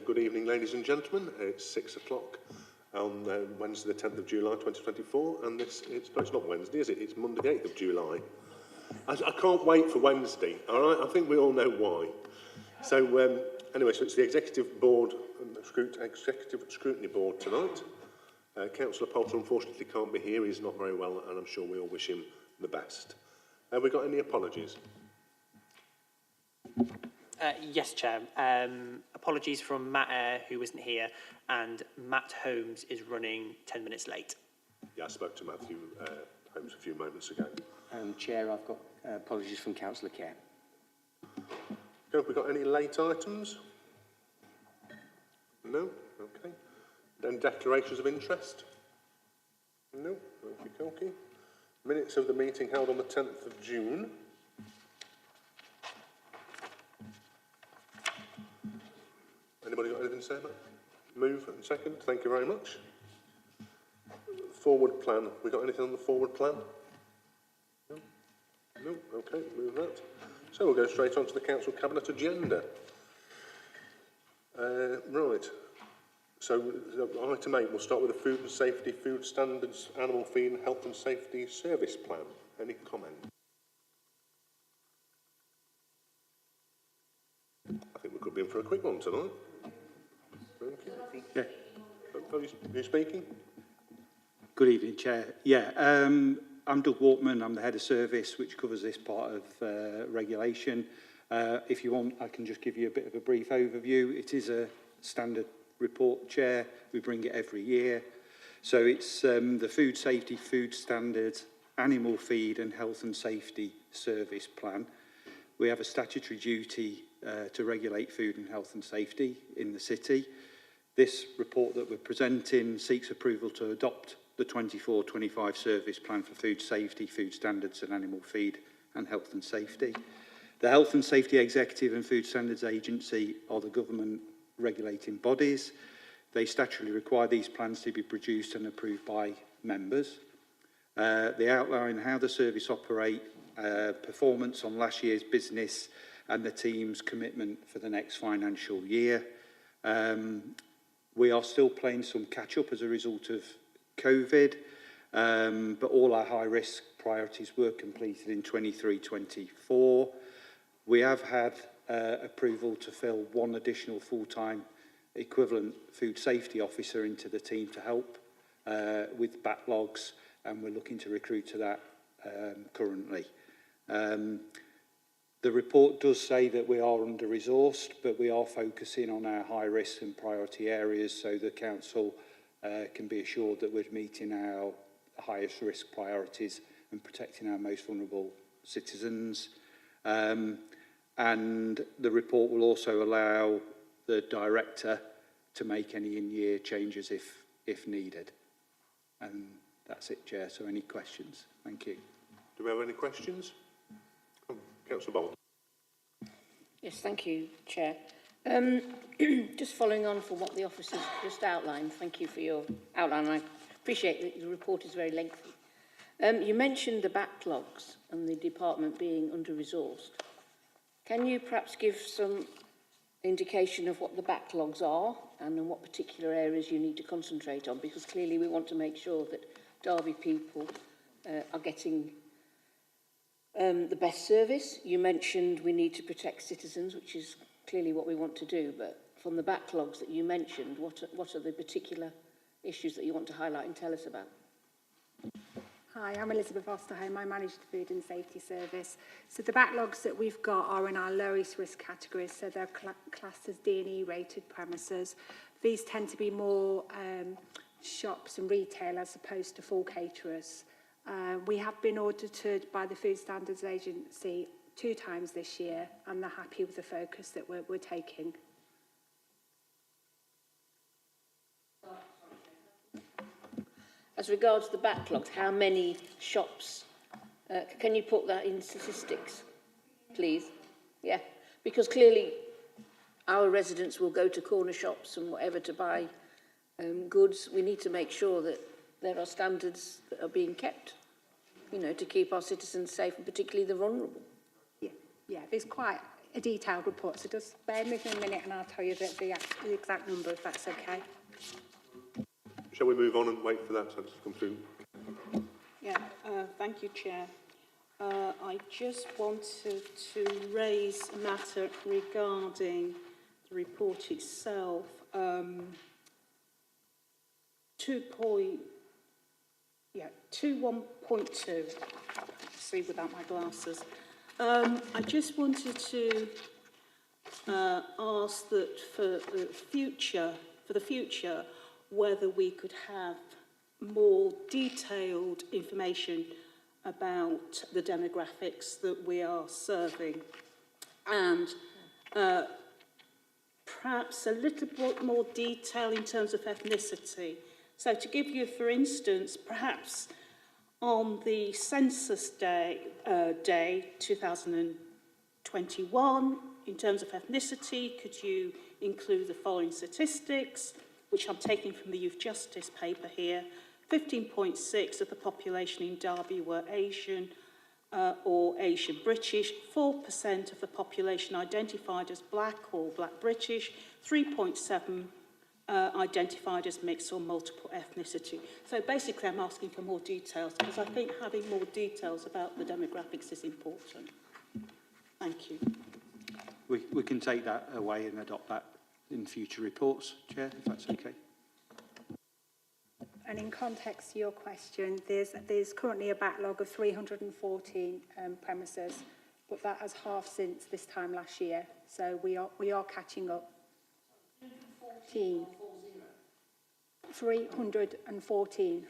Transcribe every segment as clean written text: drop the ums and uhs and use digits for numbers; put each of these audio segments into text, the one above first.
Good evening, ladies and gentlemen. It's 6 o'clock on Wednesday, the 10th of July, 2024, and it's not Wednesday, is it? It's Monday, the 8th of July. I can't wait for Wednesday, all right? I think we all know why. So, anyway, so it's the Executive Board, Executive Scrutiny Board tonight. Councillor Poulter unfortunately can't be here. He's not very well, and I'm sure we all wish him the best. Have we got any apologies? Yes, Chair. Apologies from Matt Eyre, who isn't here, and Matt Holmes is running 10 minutes late. Yeah, I spoke to Matthew Holmes a few moments ago. Chair, I've got apologies from Councillor Kerr. Have we got any late items? No? Okay. Then declarations of interest? No? Okay. Minutes of the meeting held on the 10th of June. Anybody got anything to say about it? Move and second. Thank you very much. Forward plan. We got anything on the forward plan? No? No? Okay, move that. So we'll go straight on to the Council Cabinet agenda. Right. So item 8, we'll start with the Food and Safety, Food Standards, Animal Feed and Health and Safety Service Plan. Any comment? I think we could be in for a quick one tonight. Thank you. Yeah. Are you speaking? Good evening, Chair. Yeah, I'm Doug Waltman. I'm the Head of Service, which covers this part of regulation. If you want, I can just give you a bit of a brief overview. It is a standard report, Chair. We bring it every year. So it's the Food Safety, Food Standards, Animal Feed and Health and Safety Service Plan. We have a statutory duty to regulate food and health and safety in the city. This report that we're presenting seeks approval to adopt the 24-25 Service Plan for Food Safety, Food Standards and Animal Feed and Health and Safety. The Health and Safety Executive and Food Standards Agency are the government regulating bodies. They statutorily require these plans to be produced and approved by members. They outline how the service operate, performance on last year's business and the team's commitment for the next financial year. We are still playing some catch-up as a result of COVID, but all our high-risk priorities were completed in 23-24. We have had approval to fill one additional full-time equivalent food safety officer into the team to help with backlogs, and we're looking to recruit to that currently. The report does say that we are under-resourced, but we are focusing on our high-risk and priority areas so the Council can be assured that we're meeting our highest risk priorities and protecting our most vulnerable citizens. And the report will also allow the Director to make any in-year changes if needed. And that's it, Chair. So any questions? Thank you. Do we have any questions? Councillor Bolt. Yes, thank you, Chair. Just following on from what the officers just outlined, thank you for your outline. I appreciate that the report is very lengthy. You mentioned the backlogs and the department being under-resourced. Can you perhaps give some indication of what the backlogs are and in what particular areas you need to concentrate on? Because clearly we want to make sure that Derby people are getting the best service. You mentioned we need to protect citizens, which is clearly what we want to do, but from the backlogs that you mentioned, what are the particular issues that you want to highlight and tell us about? Hi, I'm Elizabeth Osterholm. I manage the Food and Safety Service. So the backlogs that we've got are in our lowest risk categories, so they're classed as D&E rated premises. These tend to be more shops and retail as opposed to full caterers. We have been audited by the Food Standards Agency 2 times this year, and they're happy with the focus that we're taking. As regards the backlogs, how many shops, can you put that in statistics, please? Yeah, because clearly our residents will go to corner shops and whatever to buy goods. We need to make sure that there are standards that are being kept, you know, to keep our citizens safe, and particularly the vulnerable. Yeah, there's quite, a detailed report. So just bear with me a minute and I'll tell you the exact number, if that's okay. Shall we move on and wait for that to come through? Yeah, thank you, Chair. I just wanted to raise a matter regarding the report itself. 21.2. See without my glasses. I just wanted to ask that for the future, whether we could have more detailed information about the demographics that we are serving, and perhaps a little bit more detail in terms of ethnicity. So to give you, for instance, perhaps on the census day, 2021, in terms of ethnicity, could you include the following statistics, which I'm taking from the Youth Justice paper here? 15.6 of the population in Derby were Asian or Asian British, 4% of the population identified as black or black British, 3.7 identified as mixed or multiple ethnicity. So basically I'm asking for more details because I think having more details about the demographics is important. Thank you. We can take that away and adopt that in future reports, Chair, if that's okay. And in context to your question, there's currently a backlog of 314 premises, but that has halved since this time last year. So we are catching up. 314.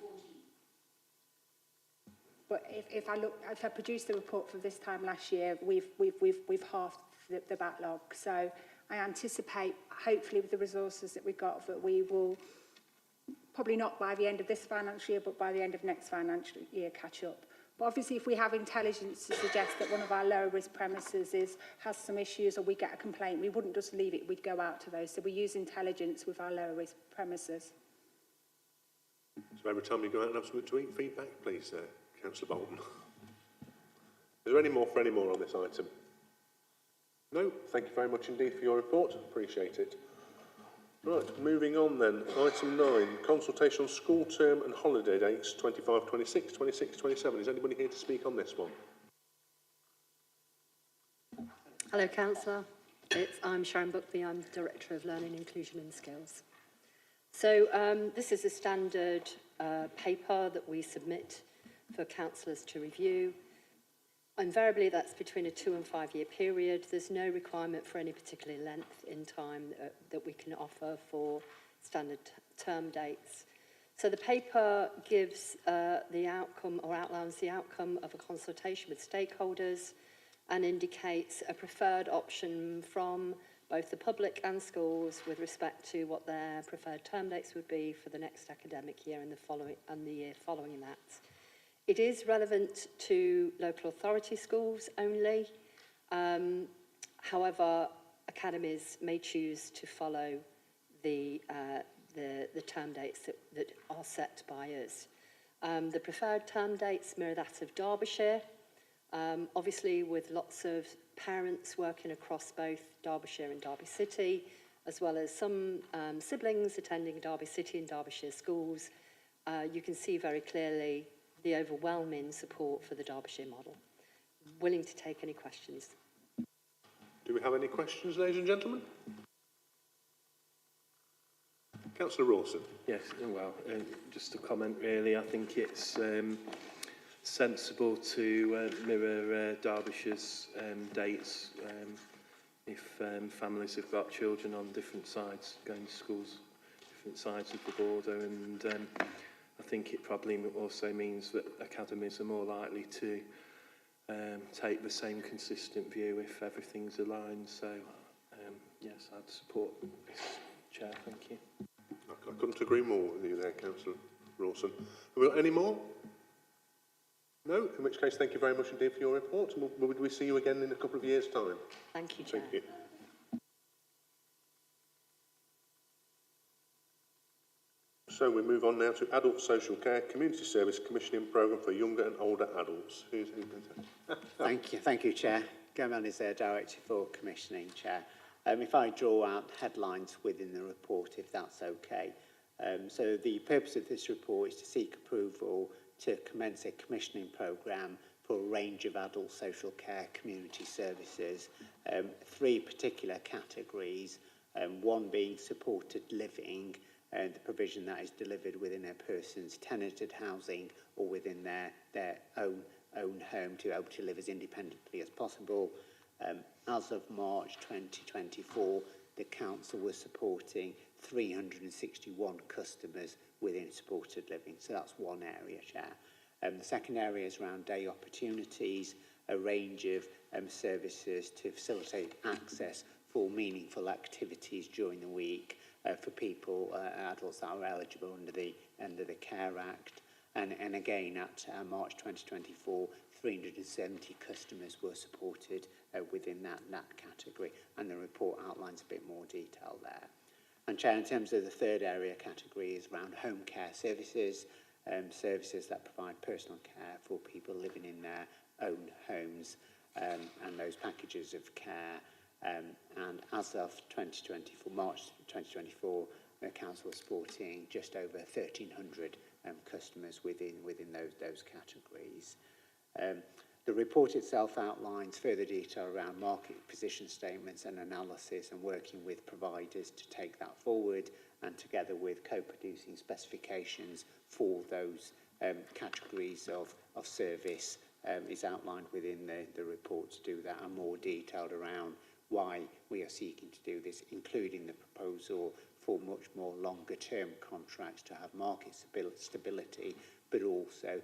But if I produce the report for this time last year, we've halved the backlog. So I anticipate, hopefully with the resources that we've got, that we will, probably not by the end of this financial year, but by the end of next financial year, catch up. But obviously, if we have intelligence to suggest that one of our lower risk premises has some issues or we get a complaint, we wouldn't just leave it, we'd go out to those. So we use intelligence with our lower risk premises. So every time you go out and have something to eat, feedback, please, Councillor Bolton. Is there any more on this item? No? Thank you very much indeed for your report. Appreciate it. Right, moving on then. Item 9, consultation on school term and holiday dates 25-26, 26-27. Is anybody here to speak on this one? Hello, Councillor. I'm Sharon Buckley. I'm the Director of Learning, Inclusion and Skills. So this is a standard paper that we submit for councillors to review. Invariably, that's between a 2 and 5 year period. There's no requirement for any particular length in time that we can offer for standard term dates. So the paper gives the outcome or outlines the outcome of a consultation with stakeholders and indicates a preferred option from both the public and schools with respect to what their preferred term dates would be for the next academic year and the year following that. It is relevant to local authority schools only. However, academies may choose to follow the term dates that are set by us. The preferred term dates mirror that of Derbyshire, obviously with lots of parents working across both Derbyshire and Derby City, as well as some siblings attending Derby City and Derbyshire schools. You can see very clearly the overwhelming support for the Derbyshire model. Willing to take any questions. Do we have any questions, ladies and gentlemen? Councillor Rawson. Yes, well, just a comment really. I think it's sensible to mirror Derbyshire's dates if families have got children on different sides, going to schools, different sides of the border, and I think it probably also means that academies are more likely to take the same consistent view if everything's aligned. So, yes, I'd support this, Chair. Thank you. I couldn't agree more with you there, Councillor Rawson. Have we got any more? No? In which case, thank you very much indeed for your report. And will we see you again in a couple of years' time? Thank you, Chair. Thank you. So we move on now to Adult Social Care Community Service Commissioning Programme for Younger and Older Adults. Who's going to Thank you, Chair. Gamal is Director for Commissioning, Chair. If I draw out headlines within the report, if that's okay. So the purpose of this report is to seek approval to commence a commissioning programme for a range of adult social care community services, 3 particular categories, one being supported living, and the provision that is delivered within a person's tenanted housing or within their own home to be able to live as independently as possible. As of March 2024, the Council was supporting 361 customers within supported living. So that's one area, Chair. The second area is around day opportunities, a range of services to facilitate access for meaningful activities during the week for people, adults that are eligible under the Care Act. And again, at March 2024, 370 customers were supported within that category, and the report outlines a bit more detail there. And Chair, in terms of the third area category is around home care services, services that provide personal care for people living in their own homes, and those packages of care. And as of March 2024, the Council was supporting just over 1,300 customers within those categories. The report itself outlines further detail around market position statements and analysis, and working with providers to take that forward, and together with co-producing specifications for those categories of service is outlined within the report to do that, and more detailed around why we are seeking to do this, including the proposal for much more longer term contracts to have market stability, but also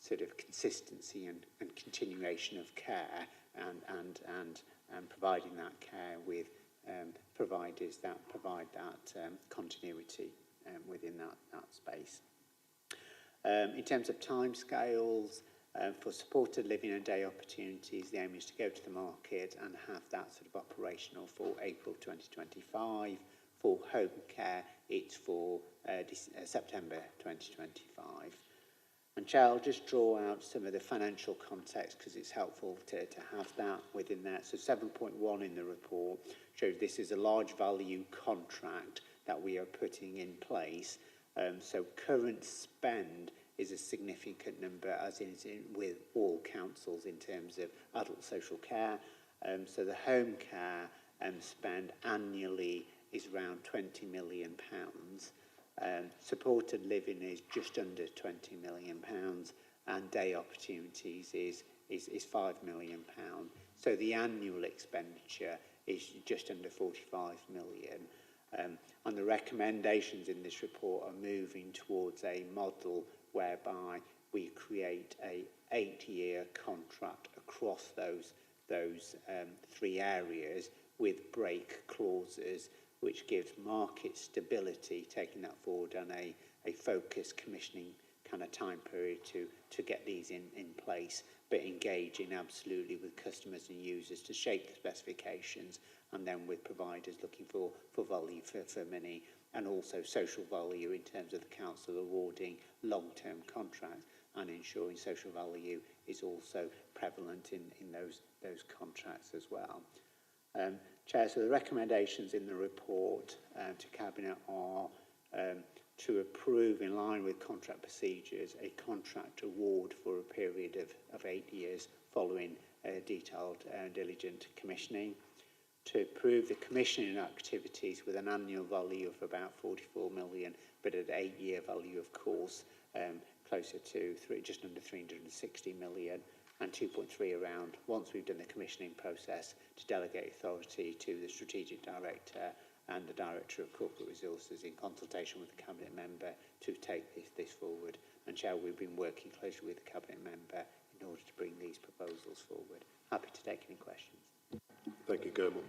sort of consistency and continuation of care, and providing that care with providers that provide that continuity within that space. In terms of timescales, for supported living and day opportunities, the aim is to go to the market and have that sort of operational for April 2025. For home care, it's for September 2025. And Chair, I'll just draw out some of the financial context because it's helpful to have that within there. So 7.1 in the report shows this is a large value contract that we are putting in place. So current spend is a significant number, as is with all councils in terms of adult social care. So the home care spend annually is around £20 million. Supported living is just under £20 million, and day opportunities is £5 million. So the annual expenditure is just under £45 million. And the recommendations in this report are moving towards a model whereby we create a 8-year contract across those 3 areas with break clauses, which gives market stability, taking that forward on a focused commissioning kind of time period to get these in place, but engaging absolutely with customers and users to shape the specifications, and then with providers looking for value for money, and also social value in terms of the council awarding long-term contracts and ensuring social value is also prevalent in those contracts as well. Chair, so the recommendations in the report to Cabinet are to approve, in line with contract procedures, a contract award for a period of 8 years following detailed diligent commissioning, to approve the commissioning activities with an annual value of about 44 million, but at 8-year value, of course, closer to just under 360 million, and 2.3 around, once we've done the commissioning process, to delegate authority to the Strategic Director and the Director of Corporate Resources in consultation with the Cabinet Member to take this forward. And Chair, we've been working closely with the Cabinet Member in order to bring these proposals forward. Happy to take any questions. Thank you, Gamal.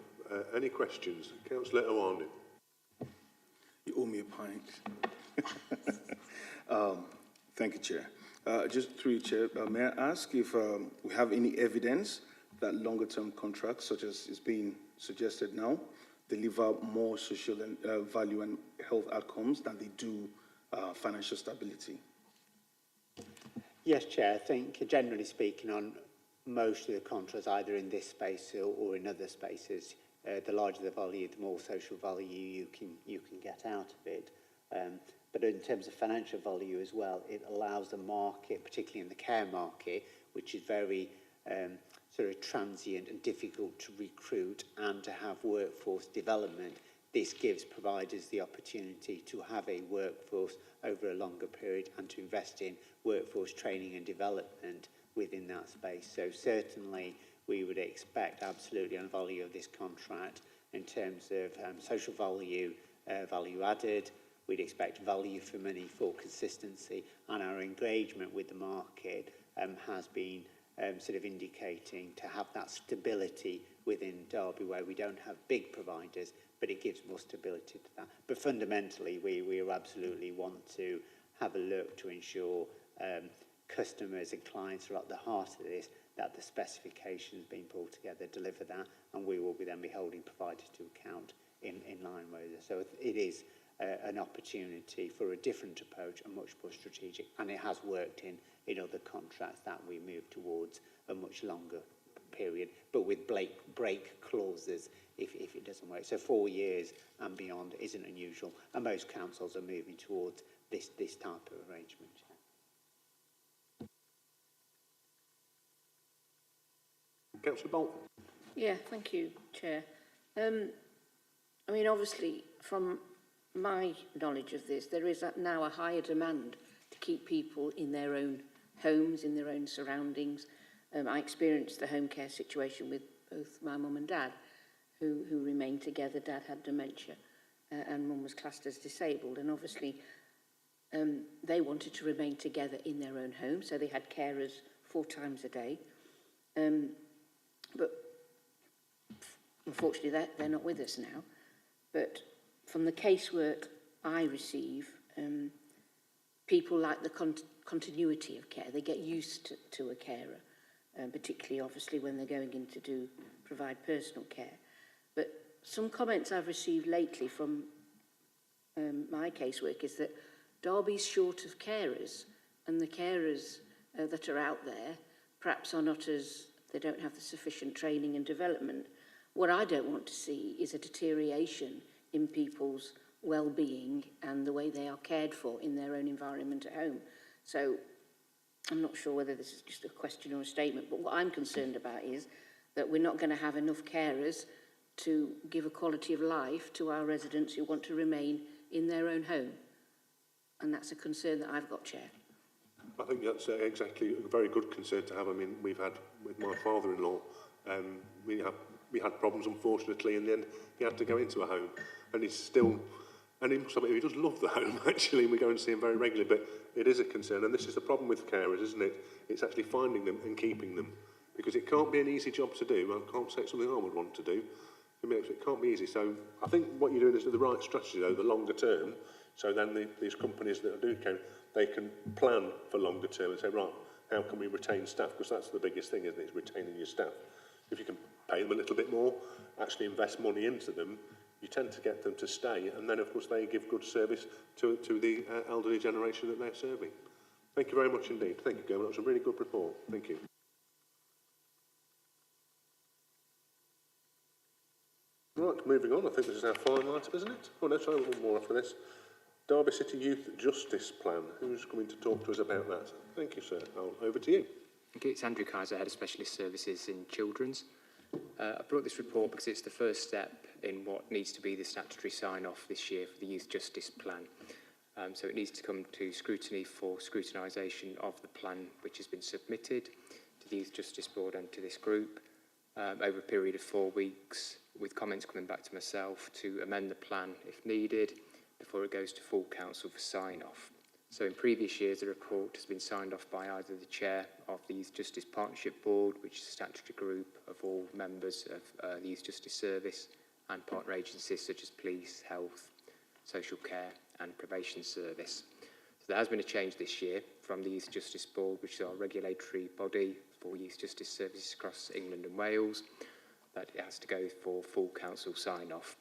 Any questions? Councillor Owani. You owe me a pint. Thank you, Chair. Just through you, Chair, may I ask if we have any evidence that longer-term contracts, such as is being suggested now, deliver more social and, value and health outcomes than they do financial stability. Yes, Chair. I think generally speaking on most of the contracts, either in this space or in other spaces, the larger the value, the more social value you can get out of it. But in terms of financial value as well, it allows the market, particularly in the care market, which is very sort of transient and difficult to recruit and to have workforce development. This gives providers the opportunity to have a workforce over a longer period and to invest in workforce training and development within that space. So certainly we would expect absolutely on the value of this contract in terms of social value, value added. We'd expect value for money for consistency, and our engagement with the market has been sort of indicating to have that stability within Derby where we don't have big providers, but it gives more stability to that. But fundamentally, we absolutely want to have a look to ensure customers and clients are at the heart of this, that the specifications being pulled together deliver that, and we will then be holding providers to account in line with it. So it is an opportunity for a different approach, a much more strategic, and it has worked in other contracts that we move towards a much longer period, but with break clauses if it doesn't work. So 4 years and beyond isn't unusual, and most councils are moving towards this type of arrangement. Councillor Bolton. Yeah, thank you, Chair. I mean, obviously, from my knowledge of this, there is now a higher demand to keep people in their own homes, in their own surroundings. I experienced the home care situation with both my mum and dad, who remained together. Dad had dementia and mum was classed as disabled. And obviously, they wanted to remain together in their own home, so they had carers 4 times a day. But unfortunately, they're not with us now. But from the casework I receive, people like the continuity of care. They get used to a carer, particularly, obviously, when they're going in to provide personal care. But some comments I've received lately from my casework is that Derby's short of carers, and the carers that are out there perhaps are not as, they don't have the sufficient training and development. What I don't want to see is a deterioration in people's well-being and the way they are cared for in their own environment at home. So I'm not sure whether this is just a question or a statement, but what I'm concerned about is that we're not going to have enough carers to give a quality of life to our residents who want to remain in their own home. And that's a concern that I've got, Chair. I think that's exactly a very good concern to have. I mean, we've had, with my father-in-law, we had problems, unfortunately. In the end, he had to go into a home, and he's still, and he does love the home, actually, and we go and see him very regularly, but it is a concern, and this is the problem with carers, isn't it? It's actually finding them and keeping them, because it can't be an easy job to do. I can't say it's something I would want to do. I mean, it can't be easy. So I think what you're doing is the right strategy, though, the longer term, so then these companies that do care, they can plan for longer term and say, right, how can we retain staff? Because that's the biggest thing, isn't it, is retaining your staff. If you can pay them a little bit more, actually invest money into them, you tend to get them to stay, and then, of course, they give good service to the elderly generation that they're serving. Thank you very much indeed. Thank you, Gavin. That was a really good report. Thank you. Right, moving on. I think this is our final item, isn't it? Oh, no, sorry, one more after this. Derby City Youth Justice Plan. Who's coming to talk to us about that? Thank you, sir. Over to you. Thank you. It's Andrew Kaiser, Head of Specialist Services in Children's. I brought this report because it's the first step in what needs to be the statutory sign-off this year for the Youth Justice Plan. So it needs to come to scrutiny for scrutinisation of the plan which has been submitted to the Youth Justice Board and to this group over a period of 4 weeks, with comments coming back to myself to amend the plan if needed before it goes to full council for sign-off. So in previous years, the report has been signed off by either the chair of the Youth Justice Partnership Board, which is a statutory group of all members of the Youth Justice Service, and partner agencies such as police, health, social care and probation service. So there has been a change this year from the Youth Justice Board, which is our regulatory body for youth justice services across England and Wales, that it has to go for full council sign-off.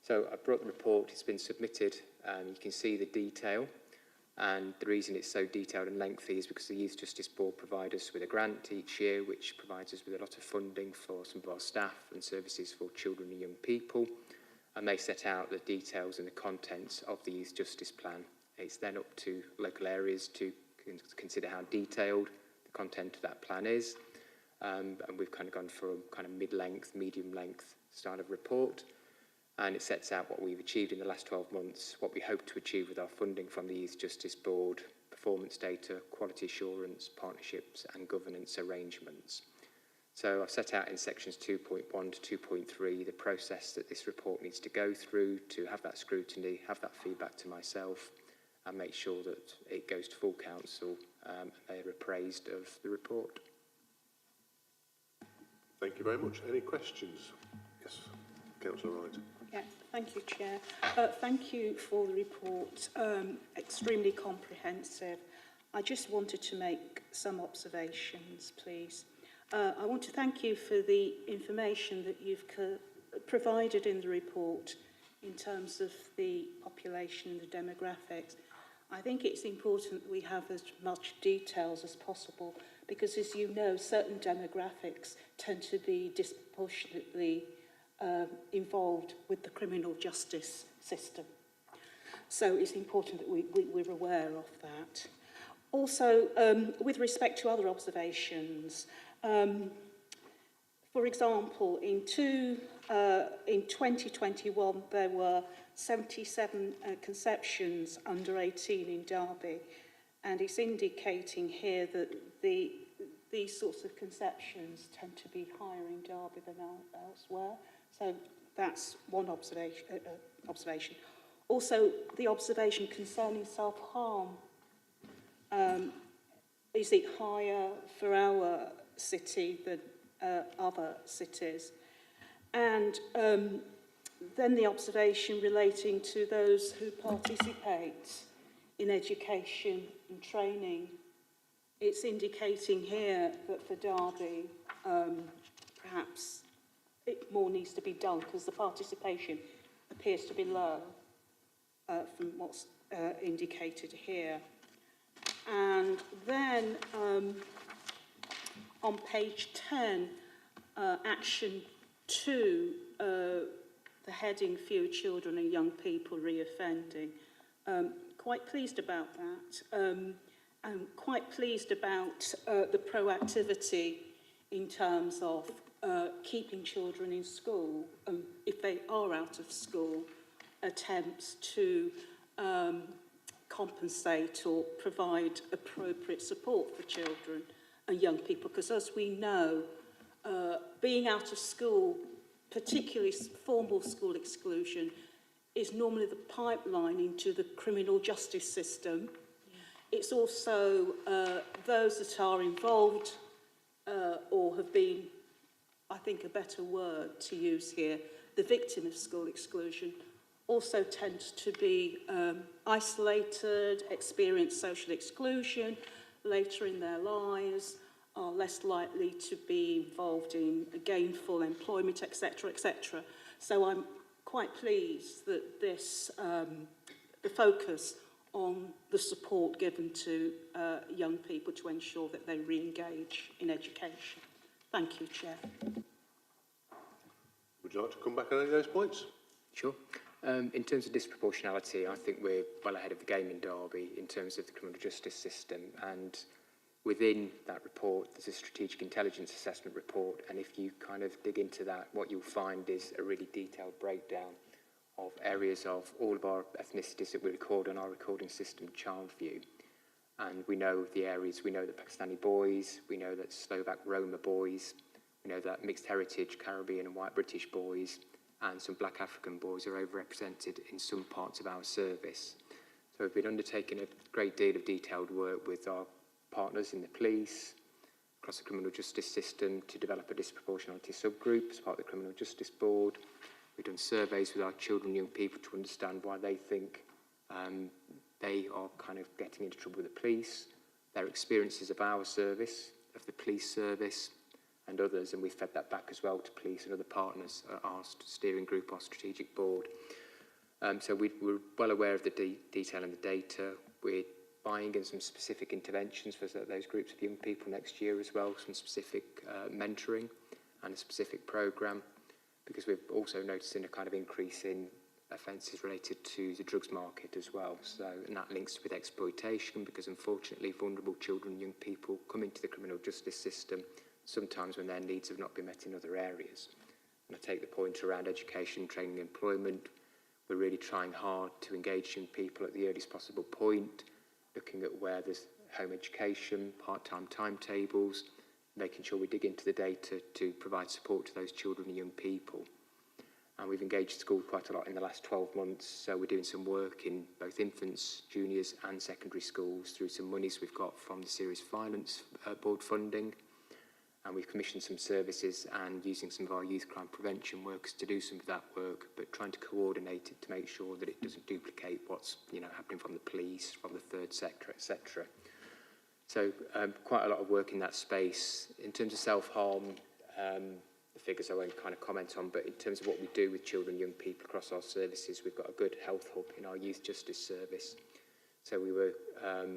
So I brought the report, it's been submitted, you can see the detail, and the reason it's so detailed and lengthy is because the Youth Justice Board provide us with a grant each year which provides us with a lot of funding for some of our staff and services for children and young people, and they set out the details and the contents of the Youth Justice Plan. It's then up to local areas to consider how detailed the content of that plan is, and we've kind of gone for a kind of mid-length, medium-length style of report. And it sets out what we've achieved in the last 12 months, what we hope to achieve with our funding from the Youth Justice Board, performance data, quality assurance, partnerships and governance arrangements. So I've set out in sections 2.1 to 2.3 the process that this report needs to go through to have that scrutiny, have that feedback to myself and make sure that it goes to full council and they're appraised of the report. Thank you very much. Any questions? Yes, Councillor Wright. Yeah, thank you, Chair. Thank you for the report, extremely comprehensive. I just wanted to make some observations, please. I want to thank you for the information that you've provided in the report in terms of the population and the demographics. I think it's important that we have as much details as possible because, as you know, certain demographics tend to be disproportionately involved with the criminal justice system. So it's important that we're aware of that. Also, with respect to other observations, for example, in 2021, there were 77 conceptions under 18 in Derby, and it's indicating here that these sorts of conceptions tend to be higher in Derby than elsewhere. So that's one observation. Also, the observation concerning self-harm. Is it higher for our city than other cities? And then the observation relating to those who participate in education and training. It's indicating here that for Derby, perhaps more needs to be done because the participation appears to be low from what's indicated here. And then on page 10, action 2, the heading fewer children and young people reoffending. Quite pleased about that. I'm quite pleased about the proactivity in terms of keeping children in school, if they are out of school, attempts to compensate or provide appropriate support for children and young people. Because as we know, being out of school, particularly formal school exclusion, is normally the pipeline into the criminal justice system. It's also those that are involved or have been, I think a better word to use here, the victim of school exclusion, also tends to be isolated, experience social exclusion later in their lives, are less likely to be involved in gainful employment, etc., etc. So I'm quite pleased that this, the focus on the support given to young people to ensure that they re-engage in education. Thank you, Chair. Would you like to come back on any of those points? Sure. In terms of disproportionality, I think we're well ahead of the game in Derby in terms of the criminal justice system, and within that report there's a strategic intelligence assessment report, and if you kind of dig into that, what you'll find is a really detailed breakdown of areas of all of our ethnicities that we record on our recording system, ChildView. And we know the areas, we know that Pakistani boys, we know that Slovak Roma boys, we know that mixed heritage Caribbean and white British boys and some black African boys are overrepresented in some parts of our service. So we've been undertaking a great deal of detailed work with our partners in the police, across the criminal justice system, to develop a disproportionality subgroup as part of the Criminal Justice Board. We've done surveys with our children and young people to understand why they think they are kind of getting into trouble with the police, their experiences of our service, of the police service, and others, and we fed that back as well to police and other partners at our steering group, our strategic board. So we're well aware of the detail and the data. We're buying in some specific interventions for those groups of young people next year as well, some specific mentoring and a specific programme, because we've also noticing a kind of increase in offences related to the drugs market as well. So, and that links with exploitation, because unfortunately vulnerable children and young people come into the criminal justice system sometimes when their needs have not been met in other areas. And I take the point around education, training, employment. We're really trying hard to engage young people at the earliest possible point, looking at where there's home education, part-time timetables, making sure we dig into the data to provide support to those children and young people. And we've engaged schools quite a lot in the last 12 months, so we're doing some work in both infants, juniors and secondary schools through some monies we've got from the Serious Violence Board funding. And we've commissioned some services and using some of our youth crime prevention workers to do some of that work, but trying to coordinate it to make sure that it doesn't duplicate what's happening from the police, from the third sector, etc. So quite a lot of work in that space. In terms of self-harm, the figures I won't kind of comment on, but in terms of what we do with children and young people across our services, we've got a good health hub in our youth justice service. So we were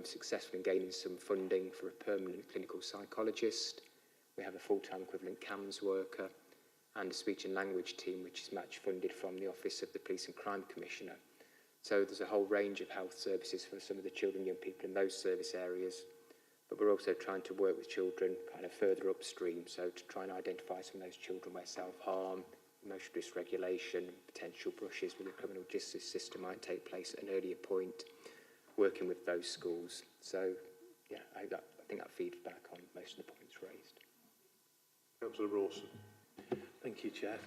successful in gaining some funding for a permanent clinical psychologist. We have a full-time equivalent CAMS worker and a speech and language team, which is match funded from the Office of the Police and Crime Commissioner. So there's a whole range of health services for some of the children and young people in those service areas. But we're also trying to work with children kind of further upstream, so to try and identify some of those children where self-harm, emotional dysregulation, potential brushes with the criminal justice system might take place at an earlier point, working with those schools. So, yeah, I think that feeds back on most of the points raised. Councillor Rawson. Thank you, Chair.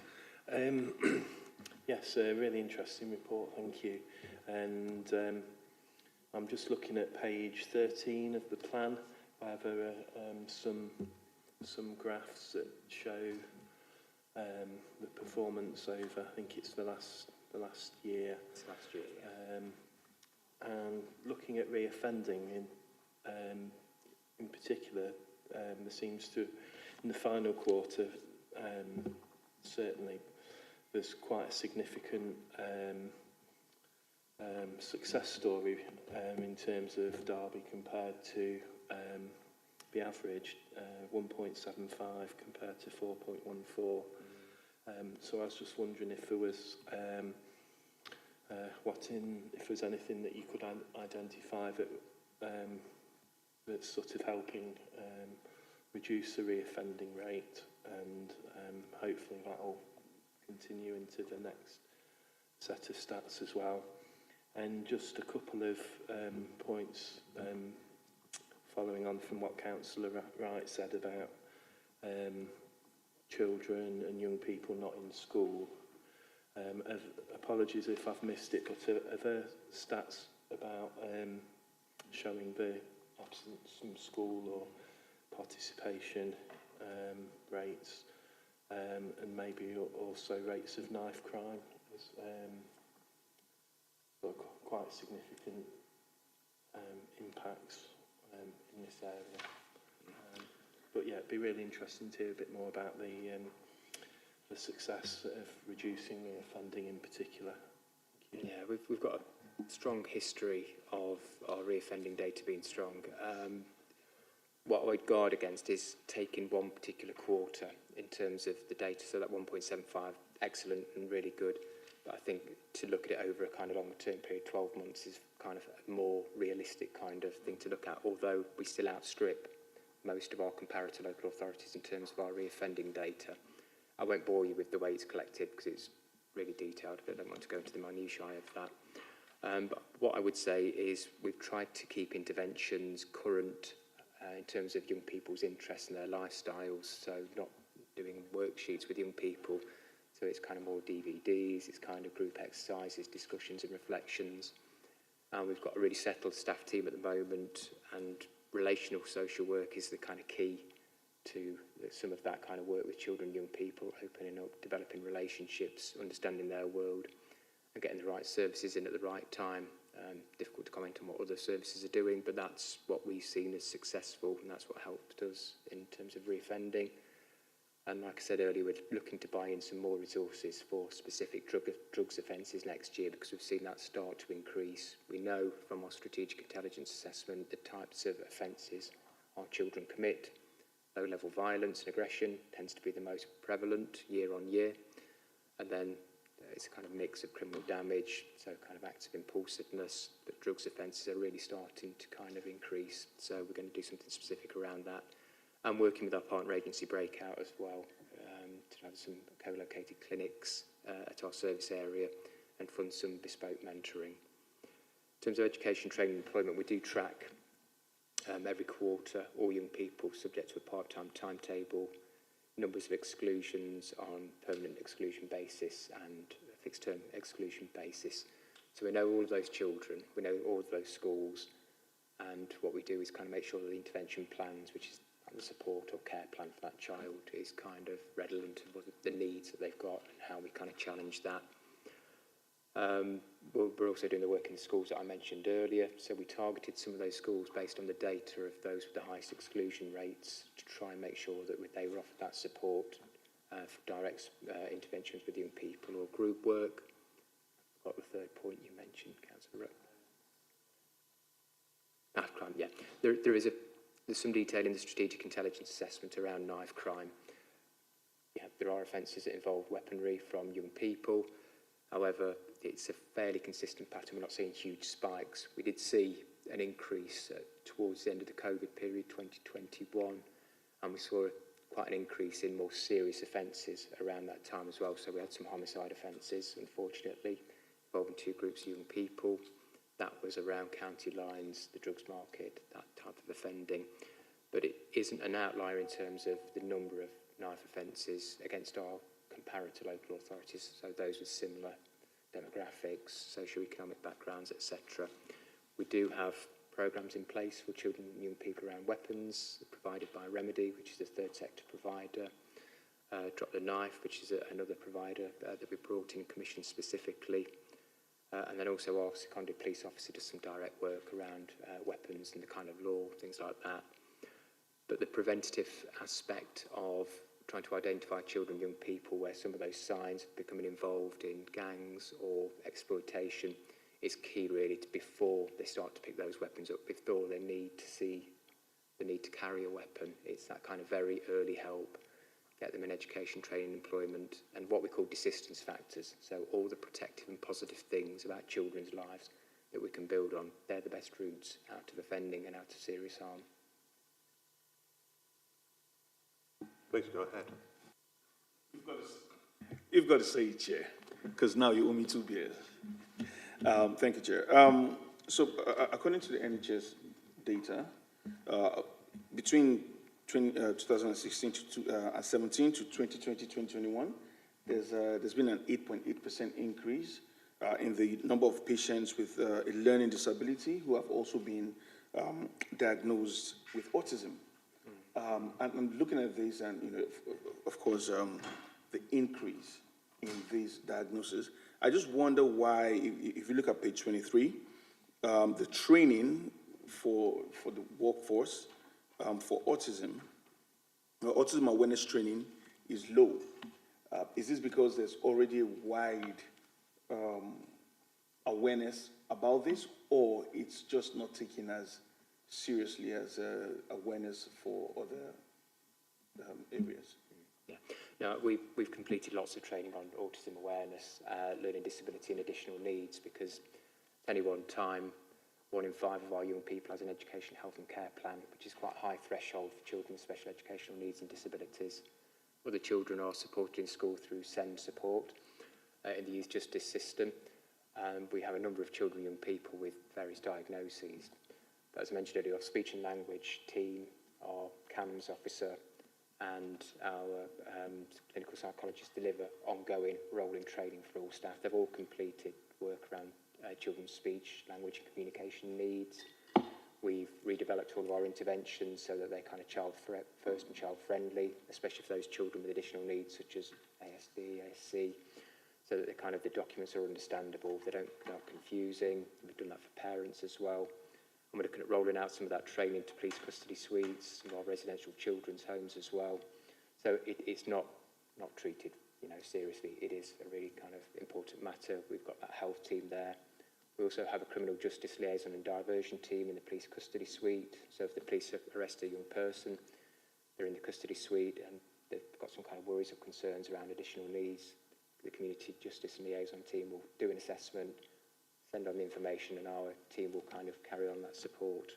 Yes, a really interesting report, thank you. And I'm just looking at page 13 of the plan. I have some graphs that show the performance over, I think it's the last year. It's last year, yeah. And looking at reoffending in particular, there seems to, in the final quarter, certainly there's quite a significant success story in terms of Derby compared to the average, 1.75 compared to 4.14. So I was just wondering if there was if there's anything that you could identify that that's sort of helping reduce the reoffending rate, and hopefully that will continue into the next set of stats as well. And just a couple of points following on from what Councillor Wright said about children and young people not in school. Apologies if I've missed it, but are there stats about showing the absence from school or participation rates, and maybe also rates of knife crime? Got quite significant impacts in this area. But yeah, it'd be really interesting to hear a bit more about the success of reducing reoffending in particular. Yeah, we've got a strong history of our reoffending data being strong. What I'd guard against is taking one particular quarter in terms of the data, so that 1.75, excellent and really good. But I think to look at it over a kind of longer term period, 12 months, is kind of a more realistic kind of thing to look at, although we still outstrip most of our comparator local authorities in terms of our reoffending data. I won't bore you with the way it's collected because it's really detailed. I don't want to go into the minutiae of that. But what I would say is we've tried to keep interventions current in terms of young people's interests and their lifestyles, so not doing worksheets with young people. So it's kind of more DVDs, it's kind of group exercises, discussions and reflections. And we've got a really settled staff team at the moment, and relational social work is the kind of key to some of that kind of work with children and young people, opening up, developing relationships, understanding their world, and getting the right services in at the right time. Difficult to comment on what other services are doing, but that's what we've seen as successful, and that's what helped us in terms of reoffending. And like I said earlier, we're looking to buy in some more resources for specific drugs offences next year because we've seen that start to increase. We know from our strategic intelligence assessment the types of offences our children commit. Low-level violence and aggression tends to be the most prevalent year on year. And then it's a kind of mix of criminal damage, so kind of acts of impulsiveness, but drugs offences are really starting to kind of increase. So we're going to do something specific around that. And working with our partner agency Breakout as well, to have some co-located clinics at our service area and fund some bespoke mentoring. In terms of education, training and employment, we do track every quarter all young people subject to a part-time timetable, numbers of exclusions on permanent exclusion basis and a fixed-term exclusion basis. So we know all of those children, we know all of those schools, and what we do is kind of make sure that the intervention plans, which is the support or care plan for that child, is kind of redolent to what the needs that they've got and how we kind of challenge that. We're also doing the work in the schools that I mentioned earlier. So we targeted some of those schools based on the data of those with the highest exclusion rates to try and make sure that they were offered that support for direct interventions with young people or group work. What the third point you mentioned, Councillor? Knife crime, yeah. There's some detail in the strategic intelligence assessment around knife crime. Yeah, there are offences that involve weaponry from young people. However, it's a fairly consistent pattern. We're not seeing huge spikes. We did see an increase towards the end of the COVID period, 2021, and we saw quite an increase in more serious offences around that time as well. So we had some homicide offences, unfortunately, involving two groups of young people. That was around county lines, the drugs market, that type of offending. But it isn't an outlier in terms of the number of knife offences against our comparator local authorities, so those with similar demographics, socio-economic backgrounds, etc. We do have programmes in place for children and young people around weapons, provided by Remedy, which is the third sector provider. Drop the Knife, which is another provider that we brought in and commissioned specifically. And then also our seconded police officer does some direct work around weapons and the kind of law, things like that. But the preventative aspect of trying to identify children and young people where some of those signs of becoming involved in gangs or exploitation is key really before they start to pick those weapons up, before they need to see the need to carry a weapon. It's that kind of very early help. Get them in education, training, employment, and what we call desistance factors. So all the protective and positive things about children's lives that we can build on. They're the best routes out of offending and out of serious harm. Please go ahead. You've got to say it, Chair, because now you owe me 2 beers. Thank you, Chair. According to the NHS data, between 2016 to 17 to 2020, 2021, there's been an 8.8% increase in the number of patients with a learning disability who have also been diagnosed with autism. And I'm looking at this, and of course, the increase in these diagnoses. I just wonder why, if you look at page 23, the training for the workforce for autism awareness training is low. Is this because there's already a wide awareness about this, or it's just not taken as seriously as awareness for other areas? Yeah. Now, we've completed lots of training on autism awareness, learning disability and additional needs, because at any one time, 1 in 5 of our young people has an education, health and care plan, which is quite a high threshold for children with special educational needs and disabilities. Other children are supported in school through SEND support in the youth justice system. We have a number of children and young people with various diagnoses. But as I mentioned earlier, our speech and language team, our CAMS officer, and our clinical psychologists deliver ongoing rolling training for all staff. They've all completed work around children's speech, language and communication needs. We've redeveloped all of our interventions so that they're kind of child-first and child-friendly, especially for those children with additional needs such as ASD, ASC, so that the documents are understandable, they're not confusing. We've done that for parents as well. And we're looking at rolling out some of that training to police custody suites, some of our residential children's homes as well, So it's not treated, seriously. It is a really kind of important matter. We've got that health team there. We also have a criminal justice liaison and diversion team in the police custody suite. So if the police arrest a young person, they're in the custody suite and they've got some kind of worries or concerns around additional needs. The community justice and liaison team will do an assessment, send on the information, and our team will kind of carry on that support.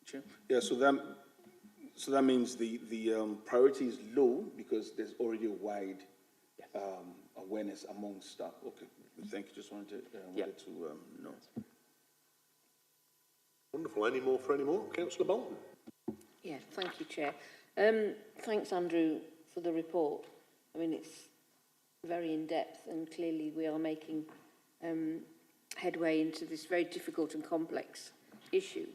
Chair? Yeah, so that means the priority is low because there's already a wide awareness among staff. Okay, thank you. Just wanted to know. Wonderful. Any more for any more? Councillor Bolton. Yeah, thank you, Chair. Thanks, Andrew, for the report. I mean, it's very in-depth and clearly we are making headway into this very difficult and complex issue.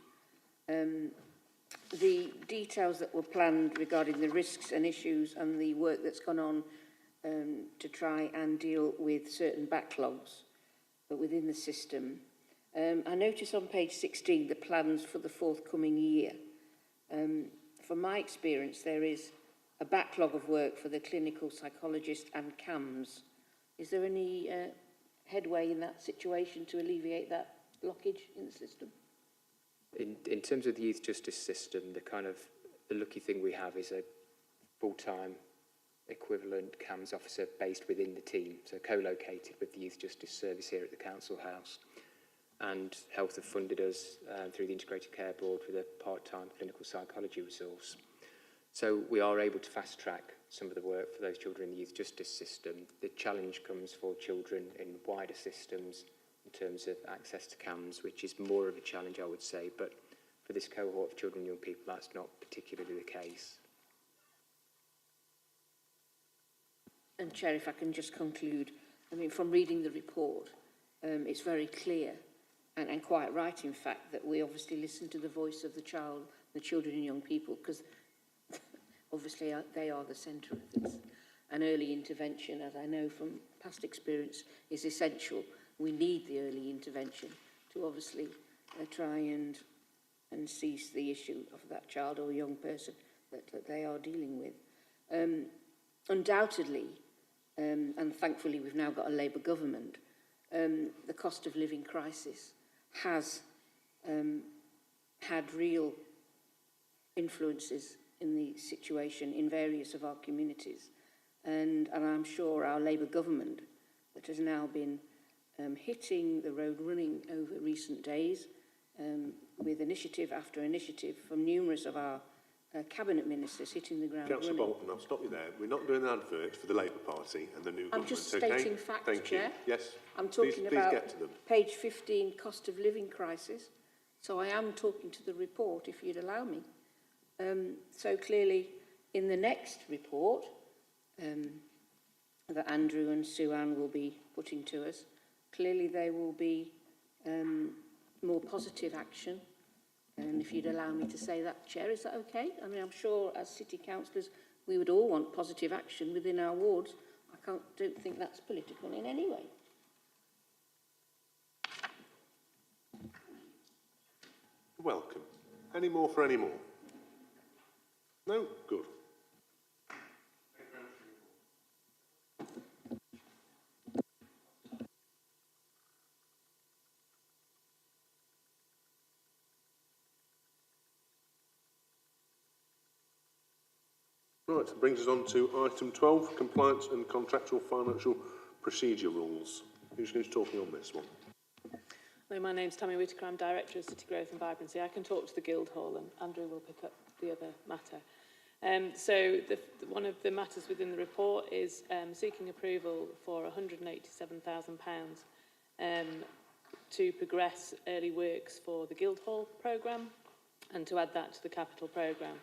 The details that were planned regarding the risks and issues and the work that's gone on to try and deal with certain backlogs within the system. I notice on page 16 the plans for the forthcoming year. From my experience, there is a backlog of work for the clinical psychologist and CAMS. Is there any headway in that situation to alleviate that blockage in the system? In terms of the youth justice system, the lucky thing we have is a full-time equivalent CAMS officer based within the team, so co-located with the Youth Justice Service here at the Council House. And Health have funded us through the Integrated Care Board with a part-time clinical psychology resource. So we are able to fast-track some of the work for those children in the youth justice system. The challenge comes for children in wider systems in terms of access to CAMS, which is more of a challenge, I would say, but for this cohort of children and young people, that's not particularly the case. And Chair, if I can just conclude, I mean, from reading the report, it's very clear and quite right, in fact, that we obviously listen to the voice of the child, the children and young people, because obviously they are the centre of this. And early intervention, as I know from past experience, is essential. We need the early intervention to obviously try and cease the issue of that child or young person that they are dealing with. Undoubtedly, and thankfully we've now got a Labour government, the cost of living crisis has had real influences in the situation in various of our communities. And I'm sure our Labour government, that has now been hitting the road running over recent days, with initiative after initiative from numerous of our cabinet ministers hitting the ground Councillor running. Bolton, I'll stop you there. We're not doing an advert for the Labour Party and the new government. I'm just okay? stating facts, Thank Chair. You. Yes. I'm talking about please get to them. page 15, cost of living crisis. So I am talking to the report, if you'd allow me. So clearly, in the next report that Andrew and Sue-Ann will be putting to us, clearly there will be more positive action. And if you'd allow me to say that, Chair, is that okay? I mean, I'm sure as city councillors, we would all want positive action within our wards. I don't think that's political in any way. Welcome. Any more for any more? No? Good. Right, that brings us on to item 12, compliance and contractual financial procedure rules. Who's going to be talking on this one? Hello, my name's Tammy Whitaker. I'm Director of City Growth and Vibrancy. I can talk to the Guildhall and Andrew will pick up the other matter. So one of the matters within the report is seeking approval for £187,000 to progress early works for the Guildhall programme and to add that to the capital programme.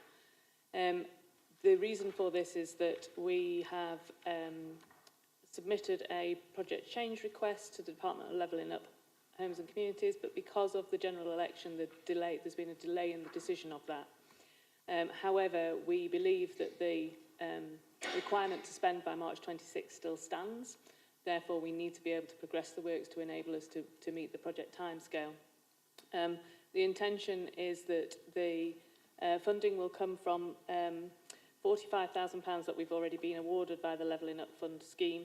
The reason for this is that we have submitted a project change request to the Department of Levelling Up Homes and Communities, but because of the general election, there's been a delay in the decision of that. However, we believe that the requirement to spend by March 26 still stands. Therefore, we need to be able to progress the works to enable us to meet the project timescale. The intention is that the funding will come from £45,000 that we've already been awarded by the Levelling Up Fund scheme,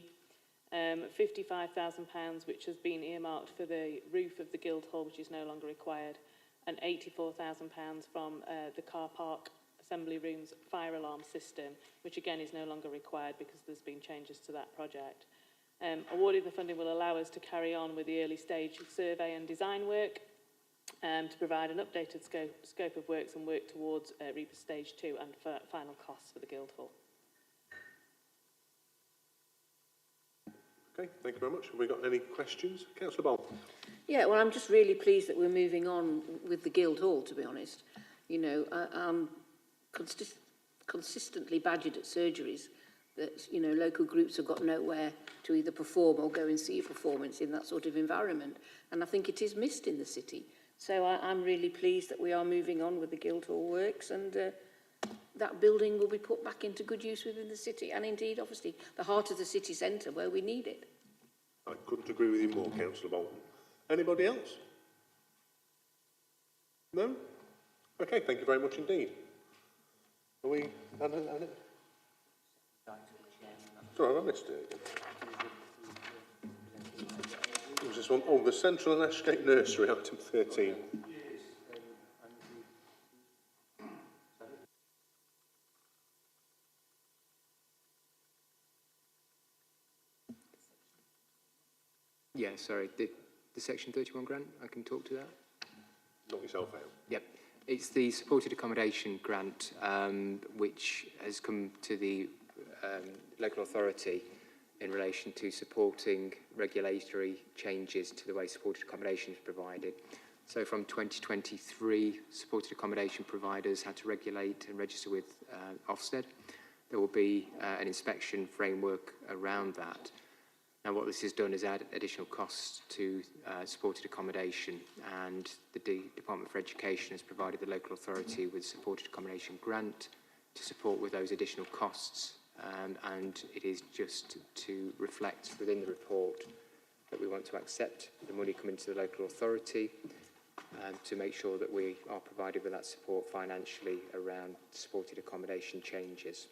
£55,000 which has been earmarked for the roof of the Guildhall, which is no longer required, and £84,000 from the car park assembly rooms fire alarm system, which again is no longer required because there's been changes to that project. Awarding the funding will allow us to carry on with the early stage survey and design work to provide an updated scope of works and work towards REAPA Stage 2 and for final costs for the Guildhall. Okay, thank you very much. Have we got any questions? Councillor Bolt. Yeah, well, I'm just really pleased that we're moving on with the Guildhall, to be honest. You know, I'm consistently badgered at surgeries that, you know, local groups have got nowhere to either perform or go and see a performance in that sort of environment. And I think it is missed in the city. So I'm really pleased that we are moving on with the Guildhall works, and that building will be put back into good use within the city, and indeed, obviously, the heart of the city centre where we need it. I couldn't agree with you more, Councillor Bolton. Anybody else? No? Okay, thank you very much indeed. Are we... Sorry, I missed it. What was this one? Oh, the Central and Ashgate Nursery, item 13. Yeah, sorry, the Section 31 grant, I can talk to that? Knock yourself out. Yep. It's the supported accommodation grant, which has come to the local authority in relation to supporting regulatory changes to the way supported accommodation is provided. So from 2023, supported accommodation providers had to regulate and register with Ofsted. There will be an inspection framework around that. Now, what this has done is add additional costs to supported accommodation, and the Department for Education has provided the local authority with a supported accommodation grant to support with those additional costs. And it is just to reflect within the report that we want to accept the money coming to the local authority to make sure that we are provided with that support financially around supported accommodation changes.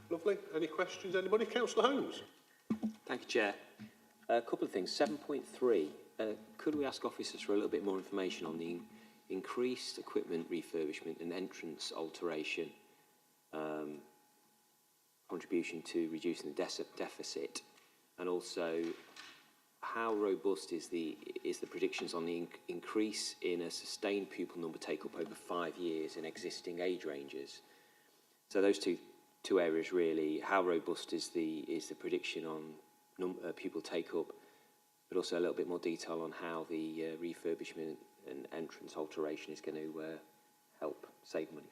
Lovely. Any questions? Anybody? Councillor Holmes. Thank you, Chair. A couple of things. 7.3. Could we ask officers for a little bit more information on the increased equipment refurbishment and entrance alteration contribution to reducing the deficit, and also how robust is the predictions on the increase in a sustained pupil number take up over 5 years in existing age ranges? So those two areas really. How robust is the prediction on pupil take up, but also a little bit more detail on how the refurbishment and entrance alteration is going to help save money,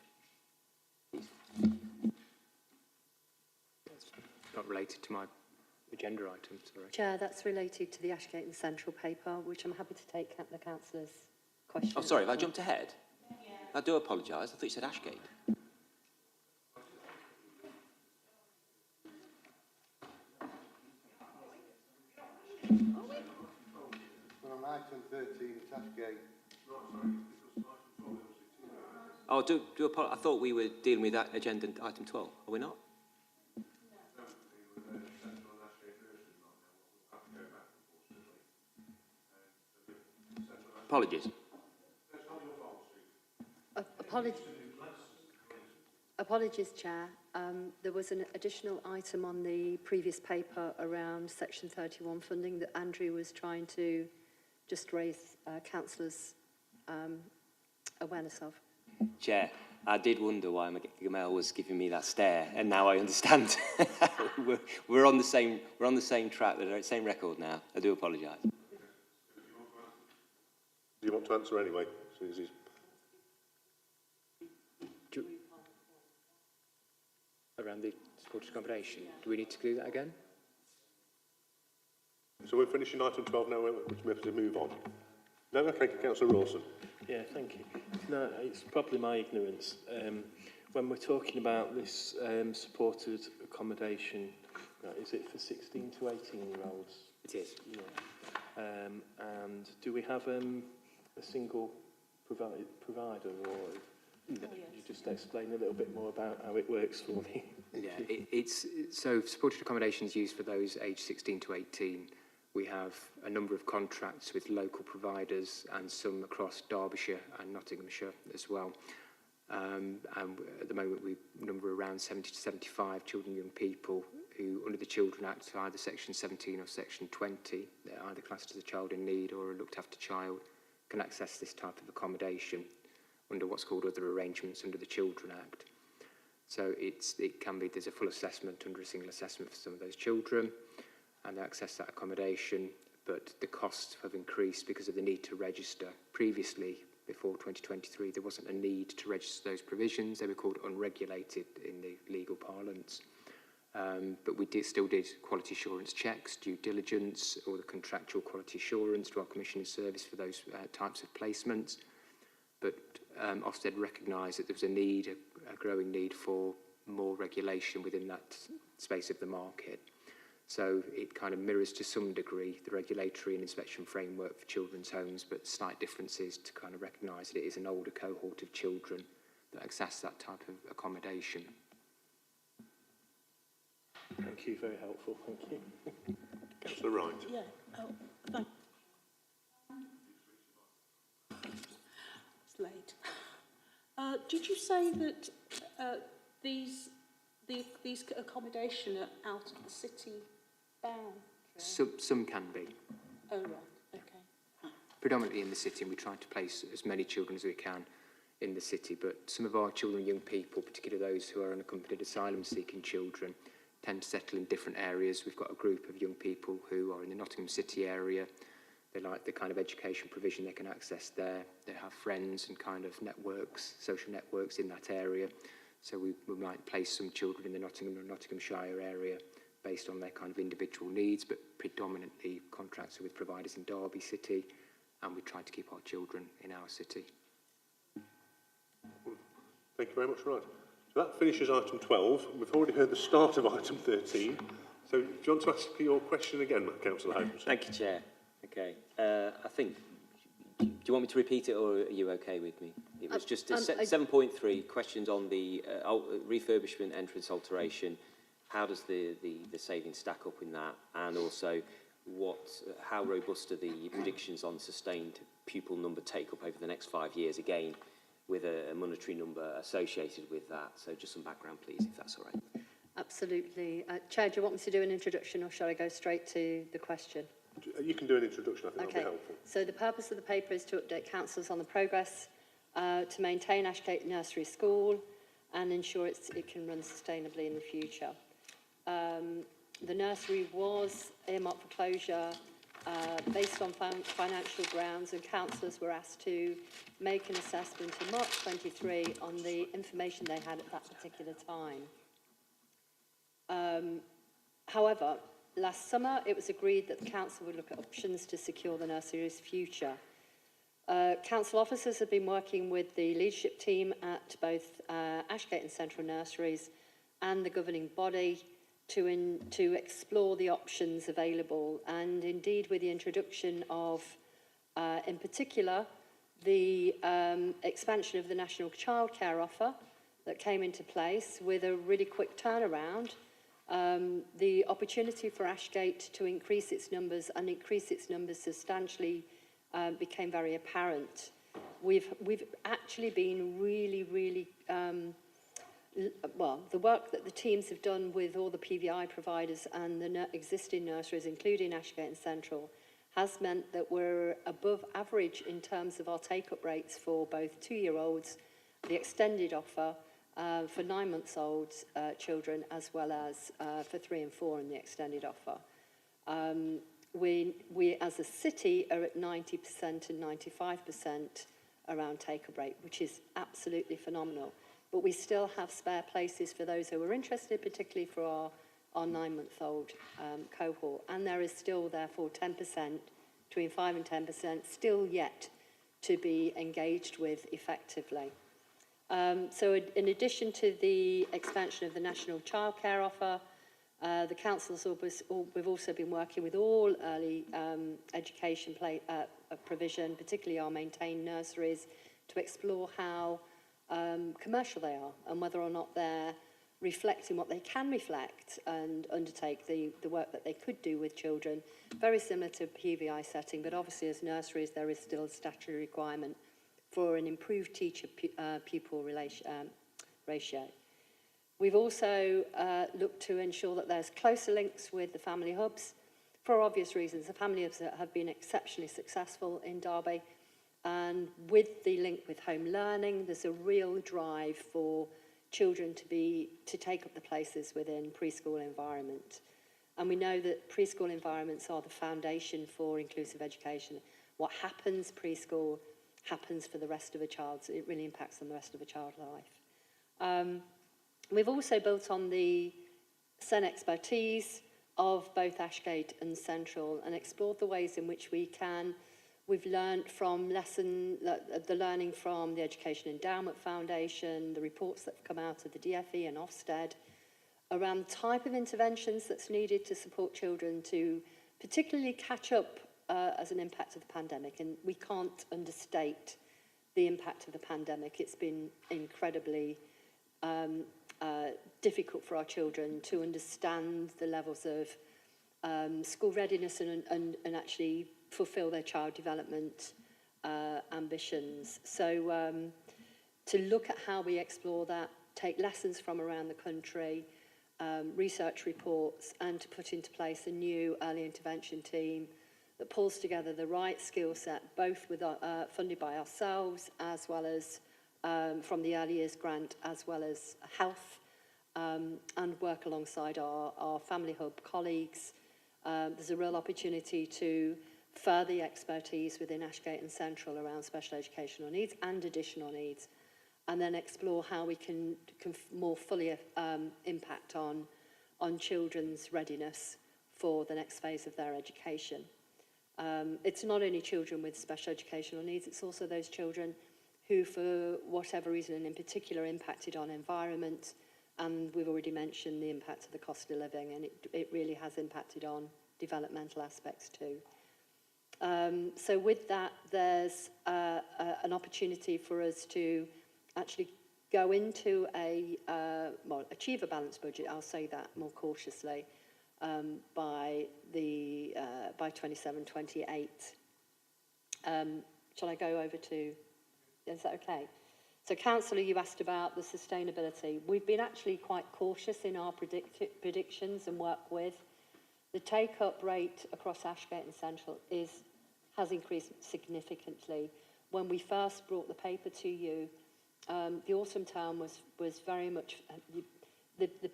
please. Not related to my agenda item, sorry. Chair, that's related to the Ashgate and Central paper, which I'm happy to take the councillor's question. Oh, sorry, have I jumped ahead? Yeah. I do apologise. I thought you said Ashgate. On item 13, Ashgate. Oh, I thought we were dealing with that agenda item 12. Are we not? Apologies. Apologies, Chair. There was an additional item on the previous paper around Section 31 funding that Andrew was trying to just raise councillors' awareness of. Chair, I did wonder why Gamal was giving me that stare, and now I understand. we're on the same track, the same record now. I do apologise. Do you want to answer anyway, Susie? Around the supported accommodation, do we need to do that again? So we're finishing item 12 now, which we have to move on. No, okay, Councillor Rawson. Yeah, thank you. No, it's probably my ignorance. When we're talking about this supported accommodation, is it for 16 to 18-year-olds? It is. Yeah. And do we have a single provider, or you just just explain a little bit more about how it works for me? Yeah, it's so supported accommodation is used for those aged 16 to 18. We have a number of contracts with local providers and some across Derbyshire and Nottinghamshire as well. And at the moment we number around 70 to 75 children and young people who, under the Children Act, either Section 17 or Section 20, they're either classed as a child in need or a looked after child, can access this type of accommodation under what's called other arrangements under the Children Act. So it can be, there's a full assessment under a single assessment for some of those children, and they access that accommodation, but the costs have increased because of the need to register. Previously, before 2023, there wasn't a need to register those provisions. They were called unregulated in the legal parlance. But we still did quality assurance checks, due diligence, or the contractual quality assurance to our commissioning service for those types of placements. But Ofsted recognised that there was a growing need for more regulation within that space of the market. So it kind of mirrors to some degree the regulatory and inspection framework for children's homes, but slight differences to kind of recognise that it is an older cohort of children that access that type of accommodation. Thank you, very helpful, thank you. Councillor Wright. Yeah, thank It's late. Did you say that these accommodation are out of the city bound? Some can be. Oh, right, okay. Predominantly in the city, and we try to place as many children as we can in the city, but some of our children and young people, particularly those who are unaccompanied asylum-seeking children, tend to settle in different areas. We've got a group of young people who are in the Nottingham City area. They like the kind of education provision they can access there. They have friends and kind of networks, social networks in that area. So we might place some children in the Nottingham or Nottinghamshire area based on their kind of individual needs, but predominantly contracts with providers in Derby City, and we try to keep our children in our city. Thank you very much, right. So that finishes item 12. We've already heard the start of item 13. So do you want to ask your question again, Councillor Holmes? Thank you, Chair. Okay. I think, do you want me to repeat it, or are you okay with me? It was just 7.3, questions on the refurbishment, entrance alteration. How does the savings stack up in that? And also, how robust are the predictions on sustained pupil number take-up over the next 5 years, again, with a monetary number associated with that? So just some background, please, if that's all right. Absolutely. Chair, do you want me to do an introduction, or shall I go straight to the question? You can do an introduction, I think that'll be helpful. So the purpose of the paper is to update councils on the progress to maintain Ashgate Nursery School and ensure it can run sustainably in the future. The nursery was earmarked for closure based on financial grounds, and councillors were asked to make an assessment in March 23 on the information they had at that particular time. However, last summer it was agreed that the council would look at options to secure the nursery's future. Council officers have been working with the leadership team at both Ashgate and Central Nurseries and the governing body to explore the options available, and indeed with the introduction of, in particular, the expansion of the national childcare offer that came into place with a really quick turnaround. The opportunity for Ashgate to increase its numbers and increase its numbers substantially became very apparent. We've actually been really well, the work that the teams have done with all the PVI providers and the existing nurseries, including Ashgate and Central, has meant that we're above average in terms of our take-up rates for both 2-year-olds, the extended offer, for 9-month-old children, as well as for 3 and 4 in the extended offer. We as a city are at 90% and 95% around take-up rate, which is absolutely phenomenal. But we still have spare places for those who are interested, particularly for our 9-month-old cohort. And there is still, therefore, 10%, between 5 and 10%, still yet to be engaged with effectively. So in addition to the expansion of the national childcare offer, the councils, we've also been working with all early education provision, particularly our maintained nurseries, to explore how commercial they are, and whether or not they're reflecting what they can reflect and undertake the work that they could do with children, very similar to PVI setting, but obviously as nurseries there is still a statutory requirement for an improved teacher-pupil ratio. We've also looked to ensure that there's closer links with the family hubs for obvious reasons. The family hubs have been exceptionally successful in Derby, and with the link with home learning, there's a real drive for children to take up the places within preschool environment. And we know that preschool environments are the foundation for inclusive education. What happens preschool happens for the rest of a child, so it really impacts on the rest of a child's life. We've also built on the SEN expertise of both Ashgate and Central and explored the ways in which we've learned from the learning from the Education Endowment Foundation, the reports that have come out of the DFE and Ofsted, around the type of interventions that's needed to support children to particularly catch up as an impact of the pandemic. And we can't understate the impact of the pandemic. It's been incredibly difficult for our children to understand the levels of school readiness and actually fulfill their child development ambitions. So to look at how we explore that, take lessons from around the country, research reports, and to put into place a new early intervention team that pulls together the right skill set, both with funded by ourselves as well as from the Early Years Grant, as well as health, and work alongside our Family Hub colleagues. There's a real opportunity to further the expertise within Ashgate and Central around special educational needs and additional needs, and then explore how we can more fully impact on children's readiness for the next phase of their education. It's not only children with special educational needs, it's also those children who, for whatever reason, and in particular, impacted on environment. And we've already mentioned the impact of the cost of living, and it really has impacted on developmental aspects too. So with that, there's an opportunity for us to actually go into achieve a balanced budget, I'll say that more cautiously, by 27-28. Shall I go over to, is that okay? So Councillor, you asked about the sustainability. We've been actually quite cautious in our predictions and work with. The take-up rate across Ashgate and Central has increased significantly. When we first brought the paper to you, the autumn term was very much, the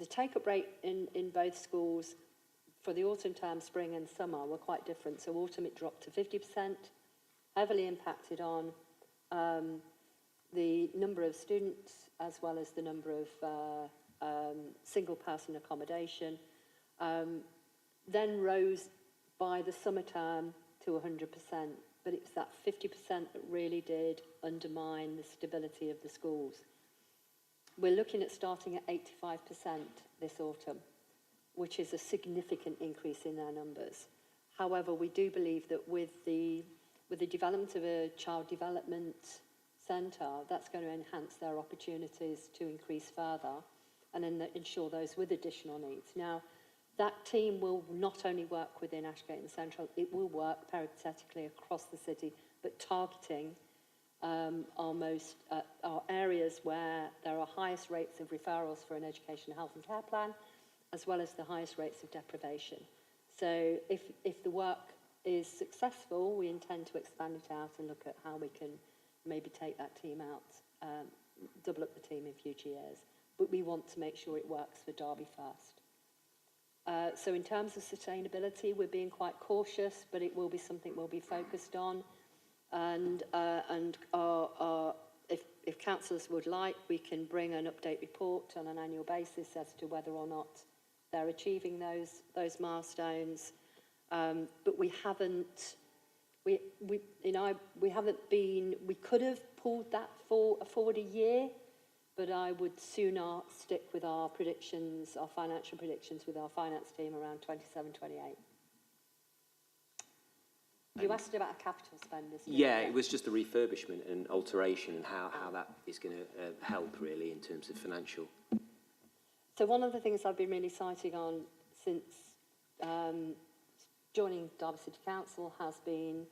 take-up rate in both schools for the autumn term, spring and summer were quite different. So autumn it dropped to 50%, heavily impacted on the number of students as well as the number of single-person accommodation, then rose by the summer term to 100%, but it was that 50% that really did undermine the stability of the schools. We're looking at starting at 85% this autumn, which is a significant increase in their numbers. However, we do believe that with the development of a child development centre, that's going to enhance their opportunities to increase further and then ensure those with additional needs. Now, that team will not only work within Ashgate and Central, it will work peripatetically across the city, but targeting our areas where there are highest rates of referrals for an education, health and care plan, as well as the highest rates of deprivation. So if the work is successful, we intend to expand it out and look at how we can maybe take that team out, double up the team in future years. But we want to make sure it works for Derby first. So in terms of sustainability, we're being quite cautious, but it will be something we'll be focused on. And if councillors would like, we can bring an update report on an annual basis as to whether or not they're achieving those milestones. But we haven't. We could have pulled that forward a year, but I would sooner stick with our predictions, our financial predictions with our finance team around 27-28. You asked about a capital spend, isn't it? Yeah, it was just the refurbishment and alteration and how that is going to help really in terms of financial. So one of the things I've been really citing on since joining Derby City Council has been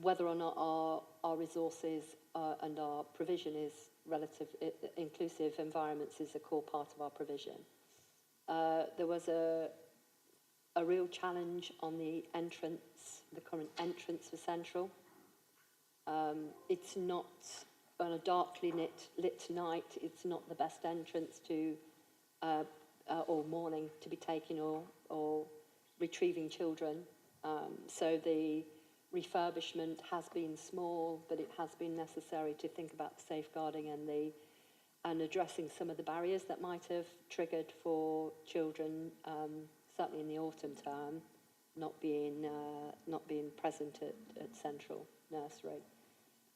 whether or not our resources and our provision is relative, inclusive environments is a core part of our provision. There was a real challenge on the current entrance for Central. It's not, on a darkly lit night, it's not the best entrance to, or morning, to be taking or retrieving children. So the refurbishment has been small, but it has been necessary to think about the safeguarding and addressing some of the barriers that might have triggered for children, certainly in the autumn term, not being present at Central Nursery.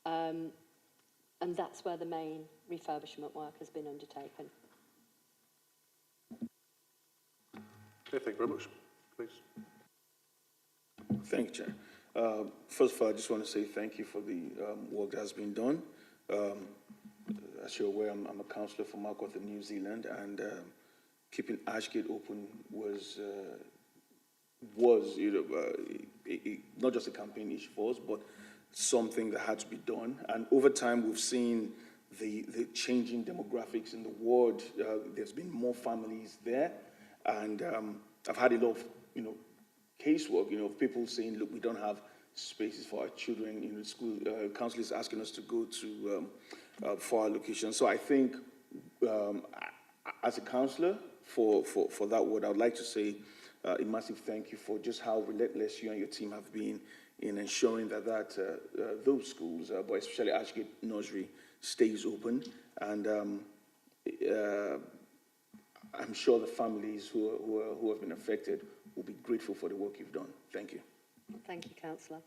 And that's where the main refurbishment work has been undertaken. Okay, thank you very much. Please. Thank you, Chair. First of all, I just want to say thank you for the work that has been done. As you're aware, I'm a councillor for Marquardt in New Zealand, and keeping Ashgate open was not just a campaign issue for us, but something that had to be done. And over time, we've seen the changing demographics in the ward. There's been more families there, and I've had a lot of casework, of people saying, look, we don't have spaces for our children in the school. Council is asking us to go to for our location. So I think as a councillor for that ward, I would like to say a massive thank you for just how relentless you and your team have been in ensuring that those schools, but especially Ashgate Nursery, stays open. And I'm sure the families who have been affected will be grateful for the work you've done. Thank you. Thank you, Councillor.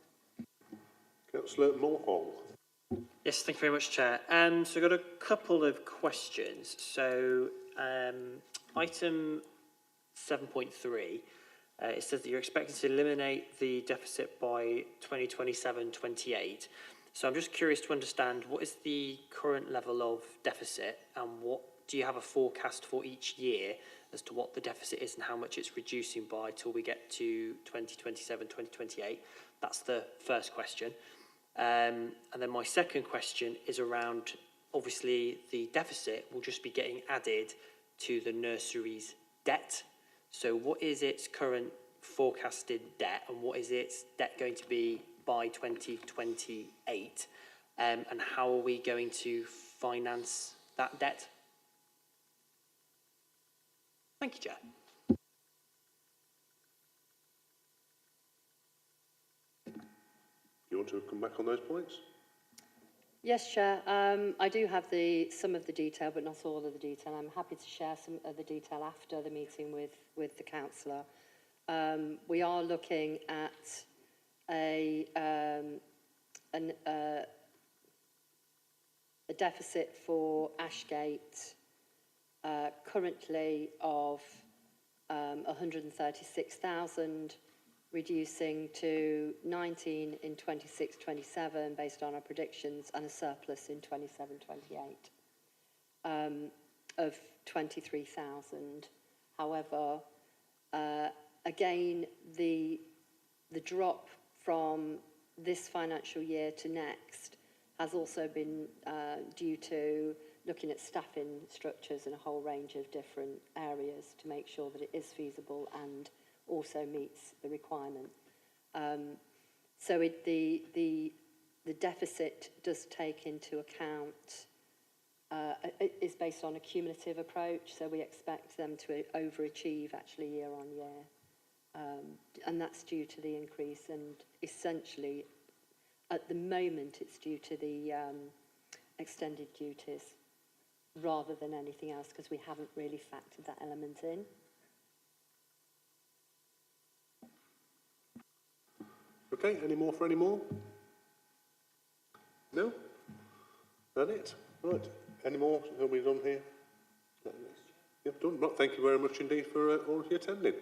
Councillor Mulhall. Yes, thank you very much, Chair. So I've got a couple of questions. So item 7.3, it says that you're expected to eliminate the deficit by 2027-28. So I'm just curious to understand, what is the current level of deficit, and what do you have a forecast for each year as to what the deficit is and how much it's reducing by till we get to 2027-2028? That's the first question. And then my second question is around, obviously, the deficit will just be getting added to the nursery's debt. So what is its current forecasted debt, and what is its debt going to be by 2028? And how are we going to finance that debt? Thank you, Chair. You want to come back on those points? Yes, Chair. I do have some of the detail, but not all of the detail. I'm happy to share some of the detail after the meeting with the councillor. We are looking at a deficit for Ashgate currently of 136,000, reducing to 19 in 26-27 based on our predictions, and a surplus in 27-28 of 23,000. However, again, the drop from this financial year to next has also been due to looking at staffing structures in a whole range of different areas to make sure that it is feasible and also meets the requirement. So the deficit does take into account, it is based on a cumulative approach, so we expect them to overachieve actually year on year. And that's due to the increase, and essentially at the moment it's due to the extended duties rather than anything else, because we haven't really factored that element in. Okay, any more for any more? No? That it? Right. Any more that we've done here? Yep, done. Right, thank you very much indeed for all of you attending.